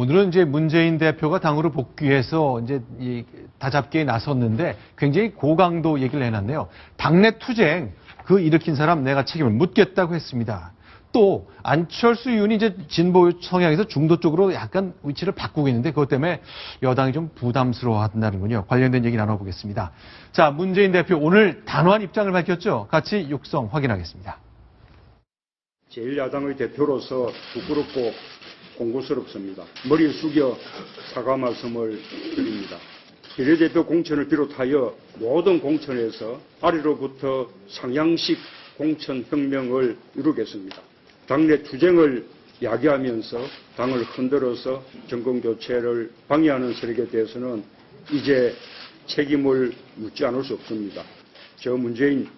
오늘은 이제 문재인 대표가 당으로 복귀해서 이제 다잡기에 나섰는데 굉장히 고강도 얘기를 해놨네요. 당내 투쟁 그 일으킨 사람 내가 책임을 묻겠다고 했습니다. 또 안철수 의원이 이제 진보 성향에서 중도 쪽으로 약간 위치를 바꾸고 있는데 그것 때문에 여당이 좀 부담스러워한다는군요. 관련된 얘기 나눠보겠습니다. 자, 문재인 대표 오늘 단호한 입장을 밝혔죠. 같이 육성 확인하겠습니다. 제1야당의 대표로서 부끄럽고 공고스럽습니다. 머리를 숙여 사과 말씀을 드립니다. 비례대표 공천을 비롯하여 모든 공천에서 아래로부터 상향식 공천혁명을 이루겠습니다. 당내 투쟁을 야기하면서 당을 흔들어서 정권교체를 방해하는 세력에 대해서는 이제 책임을 묻지 않을 수 없습니다. 저 문재인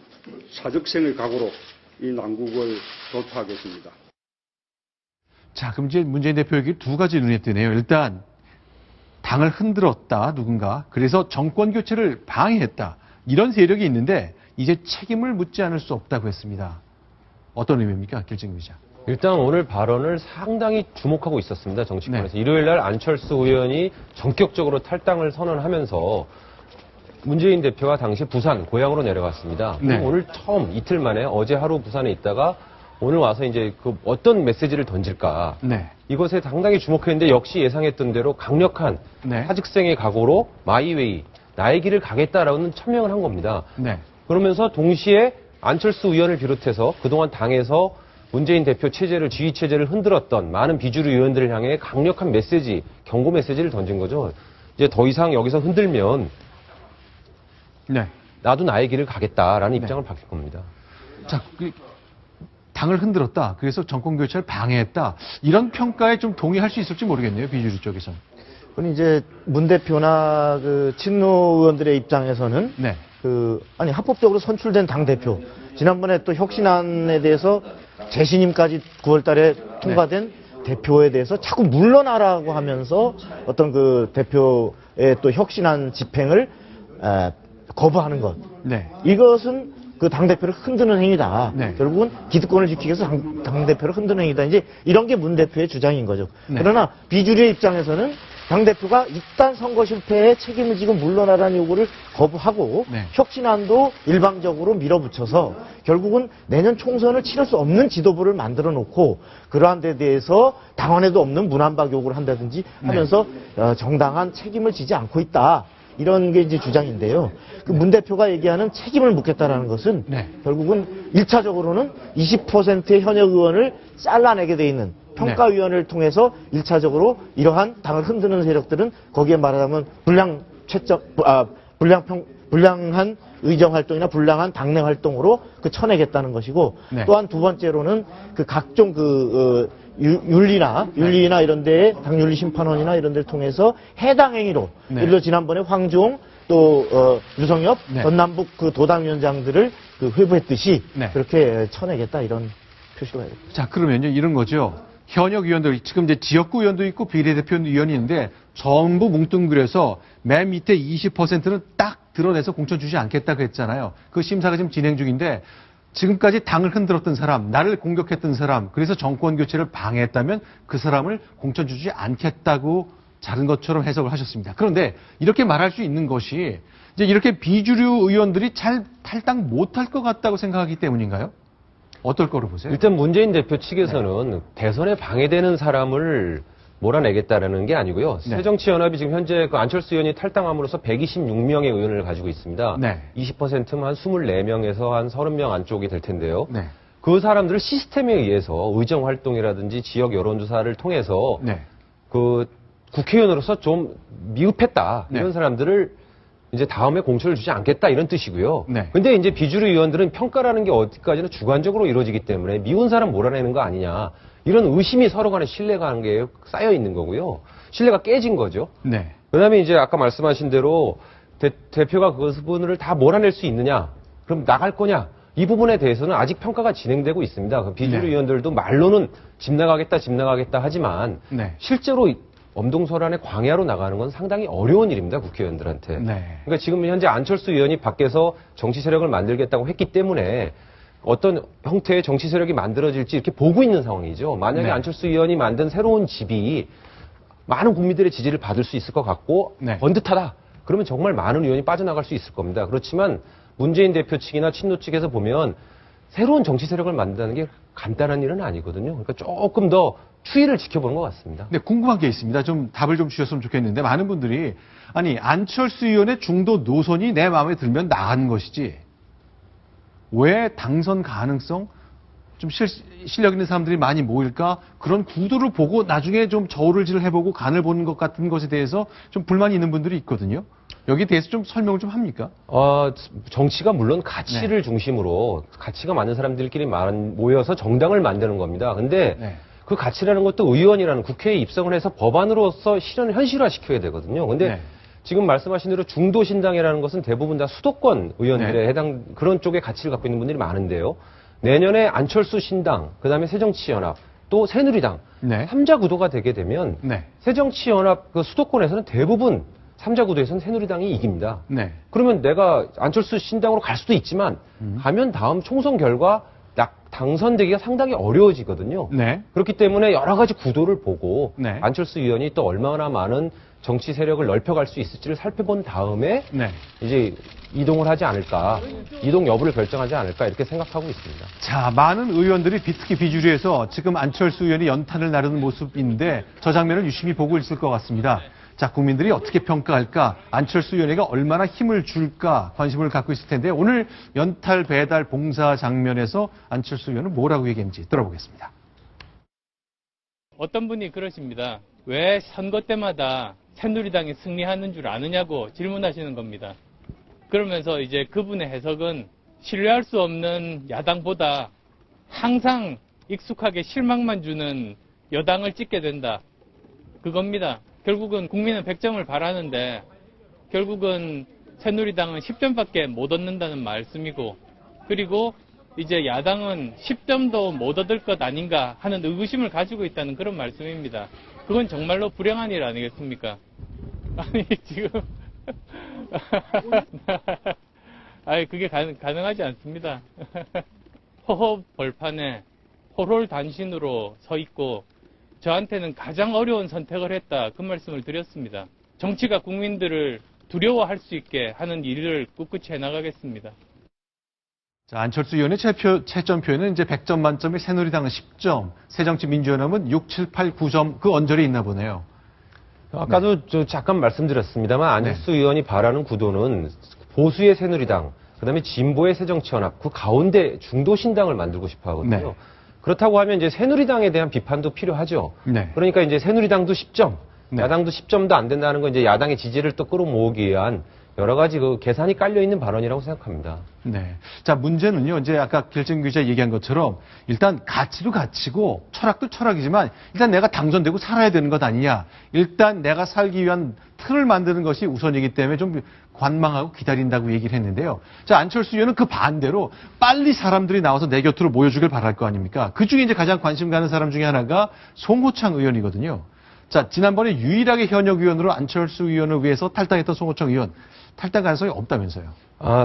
사적생의 각오로 이 난국을 돌파하겠습니다. 자, 그럼 이제 문재인 대표 얘기 두 가지 눈에 띄네요. 일단 당을 흔들었다 누군가. 그래서 정권 교체를 방해했다. 이런 세력이 있는데 이제 책임을 묻지 않을 수 없다고 했습니다. 어떤 의미입니까? 길증 기자. 일단 오늘 발언을 상당히 주목하고 있었습니다. 정치권에서. 네. 일요일 날 안철수 의원이 전격적으로 탈당을 선언하면서 문재인 대표가 당시 부산 고향으로 내려갔습니다. 네. 오늘 처음 이틀 만에 어제 하루 부산에 있다가 오늘 와서 이제 그 어떤 메시지를 던질까. 네. 이것에 상당히 주목했는데 역시 예상했던 대로 강력한 네. 사직생의 각오로 마이웨이 나의 길을 가겠다라는 천명을 한 겁니다. 네. 그러면서 동시에 안철수 의원을 비롯해서 그동안 당에서 문재인 대표 체제를, 지휘 체제를 흔들었던 많은 비주류 의원들을 향해 강력한 메시지, 경고 메시지를 던진 거죠. 이제 더 이상 여기서 흔들면 네. 나도 나의 길을 가겠다라는 네. 입장을 밝힐 겁니다. 자, 당을 흔들었다. 그래서 정권 교체를 방해했다. 이런 평가에 좀 동의할 수 있을지 모르겠네요. 비주류 쪽에서는. 그건 이제 문 대표나 그 친노 의원들의 입장에서는 네. 아니 합법적으로 선출된 당 대표 지난번에 또 혁신안에 대해서 재신임까지 9월달에 통과된 대표에 대해서 자꾸 물러나라고 하면서 어떤 그 대표의 또 혁신안 집행을 거부하는 것. 네. 이것은 그 당대표를 흔드는 행위다. 네. 결국은 기득권을 지키기 위해서 당대표를 흔드는 행위다. 이제 이런 게 문 대표의 주장인 거죠. 네. 그러나 비주류의 입장에서는 당대표가 일단 선거 실패에 책임을 지고 물러나라는 요구를 거부하고 네. 혁신안도 일방적으로 밀어붙여서 결국은 내년 총선을 치를 수 없는 지도부를 만들어 놓고 그러한 데 대해서 당원에도 없는 문안박 요구를 한다든지 하면서 정당한 책임을 지지 않고 있다. 이런 게 이제 주장인데요. 그 문 대표가 얘기하는 책임을 묻겠다라는 것은 결국은 1차적으로는 20%의 현역 의원을 잘라내게 돼 있는 평가위원회를 통해서 1차적으로 이러한 당을 흔드는 세력들은 거기에 말하자면 불량한 의정 활동이나 불량한 당내 활동으로 쳐내겠다는 것이고 또한 두 번째로는 그 각종 윤리나 이런 데에 당윤리 심판원이나 이런 데를 통해서 해당 행위로 예를 들어 지난번에 황종 또 유성엽 전남북 그 도당위원장들을 회부했듯이 그렇게 쳐내겠다 이런 표시가 해야 됩니다. 자, 그러면요 이런 거죠. 현역 의원들 지금 이제 지역구 의원도 있고 비례대표 의원이 있는데 전부 뭉뚱그려서 맨 밑에 20%는 딱 드러내서 공천 주지 않겠다고 했잖아요. 그 심사가 지금 진행 중인데 지금까지 당을 흔들었던 사람, 나를 공격했던 사람, 그래서 정권 교체를 방해했다면 그 사람을 공천 주지 않겠다고 자른 것처럼 해석을 하셨습니다. 그런데 이렇게 말할 수 있는 것이 이제 이렇게 비주류 의원들이 잘 탈당 못할 것 같다고 생각하기 때문인가요? 어떨 거로 보세요? 일단 문재인 대표 측에서는 대선에 방해되는 사람을 몰아내겠다라는 게 아니고요. 새정치연합이 지금 현재 그 안철수 의원이 탈당함으로써 126명의 의원을 가지고 있습니다. 20%면 한 24명에서 한 30명 안쪽이 될 텐데요. 그 사람들을 시스템에 의해서 의정 활동이라든지 지역 여론조사를 통해서 그 국회의원으로서 좀 미흡했다. 이런 사람들을 이제 다음에 공천을 주지 않겠다 이런 뜻이고요. 근데 이제 비주류 의원들은 평가라는 게 어디까지나 주관적으로 이루어지기 때문에 미운 사람 몰아내는 거 아니냐. 이런 의심이 서로 간에 신뢰관계에 쌓여 있는 거고요. 신뢰가 깨진 거죠. 그다음에 이제 아까 말씀하신 대로 대표가 그분을 다 몰아낼 수 있느냐? 그럼 나갈 거냐? 이 부분에 대해서는 아직 평가가 진행되고 있습니다. 비주류 의원들도 말로는 집 나가겠다 하지만 실제로 엄동설안의 광야로 나가는 건 상당히 어려운 일입니다. 국회의원들한테. 그러니까 지금 현재 안철수 의원이 밖에서 정치 세력을 만들겠다고 했기 때문에 어떤 형태의 정치 세력이 만들어질지 이렇게 보고 있는 상황이죠. 만약에 안철수 의원이 만든 새로운 집이 많은 국민들의 지지를 받을 수 있을 것 같고 네. 번듯하다. 그러면 정말 많은 의원이 빠져나갈 수 있을 겁니다. 그렇지만 문재인 대표 측이나 친노 측에서 보면 새로운 정치 세력을 만든다는 게 간단한 일은 아니거든요. 그러니까 조금 더 추이를 지켜보는 것 같습니다. 네, 궁금한 게 있습니다. 좀 답을 좀 주셨으면 좋겠는데 많은 분들이 아니 안철수 의원의 중도 노선이 내 마음에 들면 나가는 것이지 왜 당선 가능성 좀 실력 있는 사람들이 많이 모일까 그런 구도를 보고 나중에 좀 저울질을 해보고 간을 보는 것 같은 것에 대해서 좀 불만이 있는 분들이 있거든요. 여기에 대해서 좀 설명을 좀 합니까? 정치가 물론 가치를 중심으로 가치가 많은 사람들끼리 모여서 정당을 만드는 겁니다. 근데 그 가치라는 것도 의원이라는 국회에 입성을 해서 법안으로서 현실화시켜야 되거든요. 근데 지금 말씀하신 대로 중도신당이라는 것은 대부분 다 수도권 의원들에 해당 그런 쪽의 가치를 갖고 있는 분들이 많은데요. 내년에 안철수 신당, 그다음에 새정치연합, 또 새누리당 3자 구도가 되게 되면 새정치연합 그 수도권에서는 대부분 3자 구도에서는 새누리당이 이깁니다. 그러면 내가 안철수 신당으로 갈 수도 있지만 가면 다음 총선 결과 당선되기가 상당히 어려워지거든요. 그렇기 때문에 여러 가지 구도를 보고 안철수 의원이 또 얼마나 많은 정치 세력을 넓혀갈 수 있을지를 살펴본 다음에 이제 이동을 하지 않을까, 이동 여부를 결정하지 않을까 이렇게 생각하고 있습니다. 자, 많은 의원들이 특히 비주류에서 지금 안철수 의원이 연탄을 나르는 모습인데 저 장면을 유심히 보고 있을 것 같습니다. 자, 국민들이 어떻게 평가할까? 안철수 의원에게 얼마나 힘을 줄까? 관심을 갖고 있을 텐데 오늘 연탄 배달 봉사 장면에서 안철수 의원은 뭐라고 얘기했는지 들어보겠습니다. 어떤 분이 그러십니다. 왜 선거 때마다 새누리당이 승리하는 줄 아느냐고 질문하시는 겁니다. 그러면서 이제 그분의 해석은 신뢰할 수 없는 야당보다 항상 익숙하게 실망만 주는 여당을 찍게 된다. 그겁니다. 결국은 국민은 100점을 바라는데 결국은 새누리당은 10점밖에 못 얻는다는 말씀이고 그리고 이제 야당은 10점도 못 얻을 것 아닌가 하는 의구심을 가지고 있다는 그런 말씀입니다. 그건 정말로 불행한 일 아니겠습니까? 아니 지금 아니 그게 가능하지 않습니다. 호흡 벌판에 포롤 단신으로 서 있고 저한테는 가장 어려운 선택을 했다 그 말씀을 드렸습니다. 정치가 국민들을 두려워할 수 있게 하는 일을 꿋꿋이 해나가겠습니다. 자, 안철수 의원의 채점표에는 이제 100점 만점에 새누리당은 10점, 새정치민주연합은 6, 7, 8, 9점 그 언저리에 있나 보네요. 아까도 저 잠깐 말씀드렸습니다만 안철수 의원이 바라는 구도는 보수의 새누리당, 그다음에 진보의 새정치연합 그 가운데 중도신당을 만들고 싶어 하거든요. 그렇다고 하면 이제 새누리당에 대한 비판도 필요하죠. 그러니까 이제 새누리당도 10점, 야당도 10점도 안 된다는 건 이제 야당의 지지를 또 끌어모으기 위한 여러 가지 그 계산이 깔려 있는 발언이라고 생각합니다. 자, 문제는요. 이제 아까 결정 기자 얘기한 것처럼 일단 가치도 가치고 철학도 철학이지만 일단 내가 당선되고 살아야 되는 것 아니냐. 일단 내가 살기 위한 틀을 만드는 것이 우선이기 때문에 좀 관망하고 기다린다고 얘기를 했는데요. 자, 안철수 의원은 그 반대로 빨리 사람들이 나와서 내 곁으로 모여주길 바랄 거 아닙니까? 그 중에 이제 가장 관심 가는 사람 중에 하나가 송호창 의원이거든요. 자, 지난번에 유일하게 현역 의원으로 안철수 의원을 위해서 탈당했던 송호창 의원. 탈당 가능성이 없다면서요.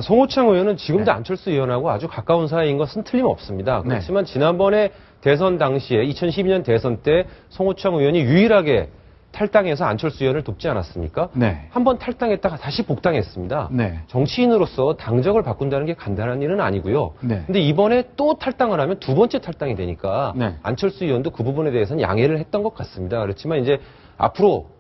송호창 의원은 지금도 안철수 의원하고 아주 가까운 사이인 것은 틀림없습니다. 그렇지만 지난번에 대선 당시에 2012년 대선 때 송호창 의원이 유일하게 탈당해서 안철수 의원을 돕지 않았습니까? 한번 탈당했다가 다시 복당했습니다. 정치인으로서 당적을 바꾼다는 게 간단한 일은 아니고요. 근데 이번에 또 탈당을 하면 두 번째 탈당이 되니까 안철수 의원도 그 부분에 대해서는 양해를 했던 것 같습니다. 그렇지만 이제 앞으로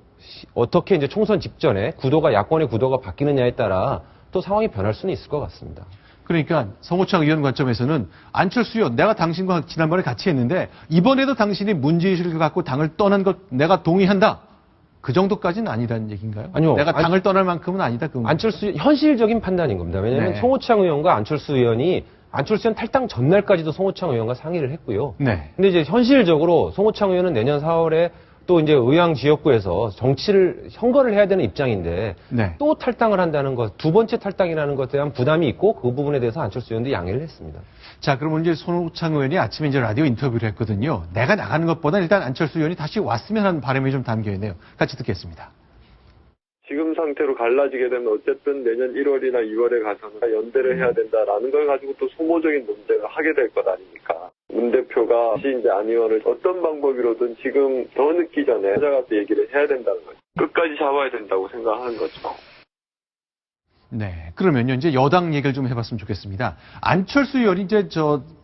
어떻게 이제 총선 직전에 야권의 구도가 바뀌느냐에 따라 또 상황이 변할 수는 있을 것 같습니다. 그러니까 송호창 의원 관점에서는 안철수 의원 내가 당신과 지난번에 같이 했는데 이번에도 당신이 문제의식을 갖고 당을 떠난 것 내가 동의한다. 그 정도까지는 아니라는 얘기인가요? 아니요. 내가 당을 떠날 만큼은 아니다. 안철수 현실적인 판단인 겁니다. 왜냐하면 송호창 의원과 안철수 의원이 안철수 의원 탈당 전날까지도 송호창 의원과 상의를 했고요. 근데 이제 현실적으로 송호창 의원은 내년 4월에 또 이제 의왕 지역구에서 정치를 선거를 해야 되는 입장인데 또 탈당을 한다는 것, 두 번째 탈당이라는 것에 대한 부담이 있고 그 부분에 대해서 안철수 의원도 양해를 했습니다. 자, 그러면 이제 송호창 의원이 아침에 이제 라디오 인터뷰를 했거든요. 내가 나가는 것보다 일단 안철수 의원이 다시 왔으면 하는 바람이 좀 담겨 있네요. 같이 듣겠습니다. 지금 상태로 갈라지게 되면 어쨌든 내년 1월이나 2월에 가서는 연대를 해야 된다라는 걸 가지고 또 소모적인 논쟁을 하게 될 것 아닙니까? 문 대표가 이제 안 의원을 어떤 방법으로든 지금 더 늦기 전에 찾아가서 얘기를 해야 된다는 거죠. 끝까지 잡아야 된다고 생각하는 거죠. 네. 그러면요, 이제 여당 얘기를 좀 해봤으면 좋겠습니다. 안철수 의원이 이제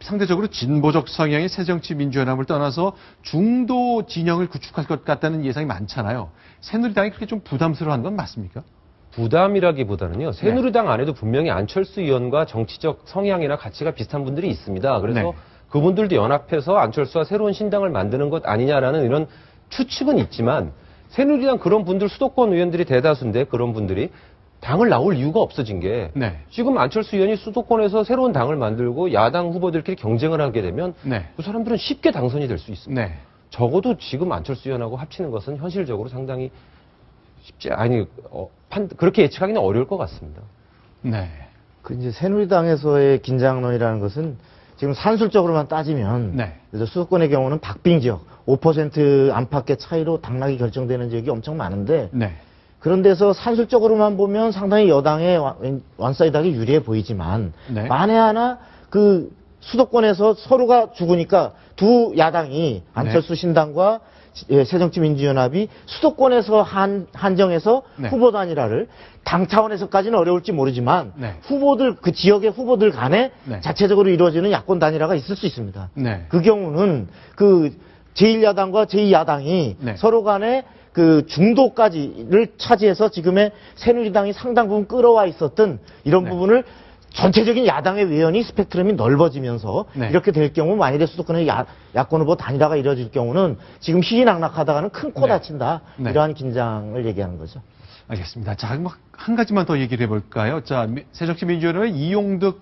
상대적으로 진보적 성향의 새정치민주연합을 떠나서 중도 진영을 구축할 것 같다는 예상이 많잖아요. 새누리당이 그렇게 좀 부담스러워하는 건 맞습니까? 부담이라기보다는요, 새누리당 안에도 분명히 안철수 의원과 정치적 성향이나 가치가 비슷한 분들이 있습니다. 그래서 네. 그분들도 연합해서 안철수와 새로운 신당을 만드는 것 아니냐라는 이런 추측은 있지만, 새누리당 그런 분들 수도권 의원들이 대다수인데 그런 분들이 당을 나올 이유가 없어진 게 네. 지금 안철수 의원이 수도권에서 새로운 당을 만들고 야당 후보들끼리 경쟁을 하게 되면 네. 그 사람들은 쉽게 당선이 될 수 있습니다. 네. 적어도 지금 안철수 의원하고 합치는 것은 현실적으로 상당히 그렇게 예측하기는 어려울 것 같습니다. 네. 그 이제 새누리당에서의 긴장론이라는 것은 지금 산술적으로만 따지면 네. 그래서 수도권의 경우는 박빙 지역 5% 안팎의 차이로 당락이 결정되는 지역이 엄청 많은데 네. 그런 데서 산술적으로만 보면 상당히 여당의 완사이드하게 유리해 보이지만 네. 만에 하나 그 수도권에서 서로가 죽으니까 두 야당이 안철수 신당과 새정치민주연합이 수도권에서 한정해서 네. 후보 단일화를 당 차원에서까지는 어려울지 모르지만 네. 후보들 그 지역의 후보들 간에 네. 자체적으로 이루어지는 야권 단일화가 있을 수 있습니다. 네. 그 경우는 그 제1야당과 제2야당이 네. 서로 간에 그 중도까지를 차지해서 지금의 새누리당이 상당 부분 끌어와 있었던 이런 네. 부분을 전체적인 야당의 외연이 스펙트럼이 넓어지면서 네. 이렇게 될 경우 만일에 수도권의 야권 후보 단일화가 이루어질 경우는 지금 희희낙낙하다가는 큰 코 네. 다친다. 네. 이러한 긴장을 얘기하는 거죠. 알겠습니다. 자, 한 가지만 더 얘기를 해볼까요? 자, 새정치민주연합의 이용득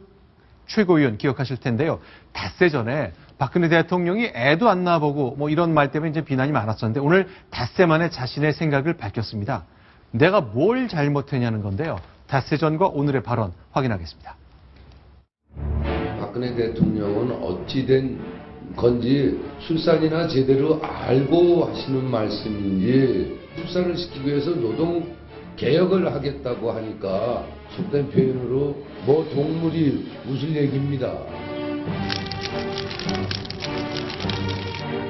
최고위원 기억하실 텐데요. 닷새 전에 박근혜 대통령이 애도 안 낳아보고 뭐 이런 말 때문에 이제 비난이 많았었는데 오늘 닷새 만에 자신의 생각을 밝혔습니다. 내가 뭘 잘못했냐는 건데요. 닷새 전과 오늘의 발언 확인하겠습니다. 박근혜 대통령은 어찌된 건지 출산이나 제대로 알고 하시는 말씀인지 출산을 시키기 위해서 노동 개혁을 하겠다고 하니까 속된 표현으로 뭐 동물이 웃을 얘기입니다.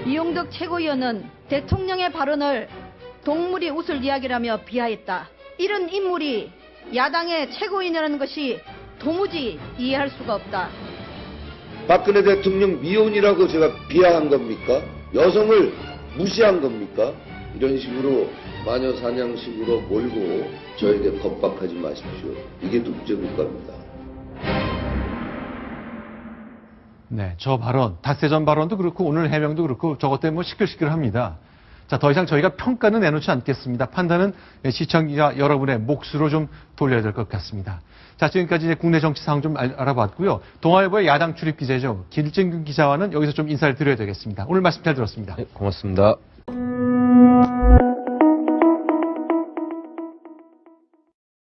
이용득 최고위원은 대통령의 발언을 동물이 웃을 이야기라며 비하했다. 이런 인물이 야당의 최고위원이라는 것이 도무지 이해할 수가 없다. 박근혜 대통령 미혼이라고 제가 비하한 겁니까? 여성을 무시한 겁니까? 이런 식으로 마녀 사냥식으로 몰고 저에게 겁박하지 마십시오. 이게 독재국가입니다. 네, 저 발언, 닷새 전 발언도 그렇고 오늘 해명도 그렇고 저것 때문에 시끌시끌합니다. 자, 더 이상 저희가 평가는 내놓지 않겠습니다. 판단은 시청자 여러분의 몫으로 좀 돌려야 될 것 같습니다. 자, 지금까지 이제 국내 정치 상황 좀 알아봤고요. 동아일보의 야당 출입 기자죠. 길증균 기자와는 여기서 좀 인사를 드려야 되겠습니다. 오늘 말씀 잘 들었습니다. 네, 고맙습니다.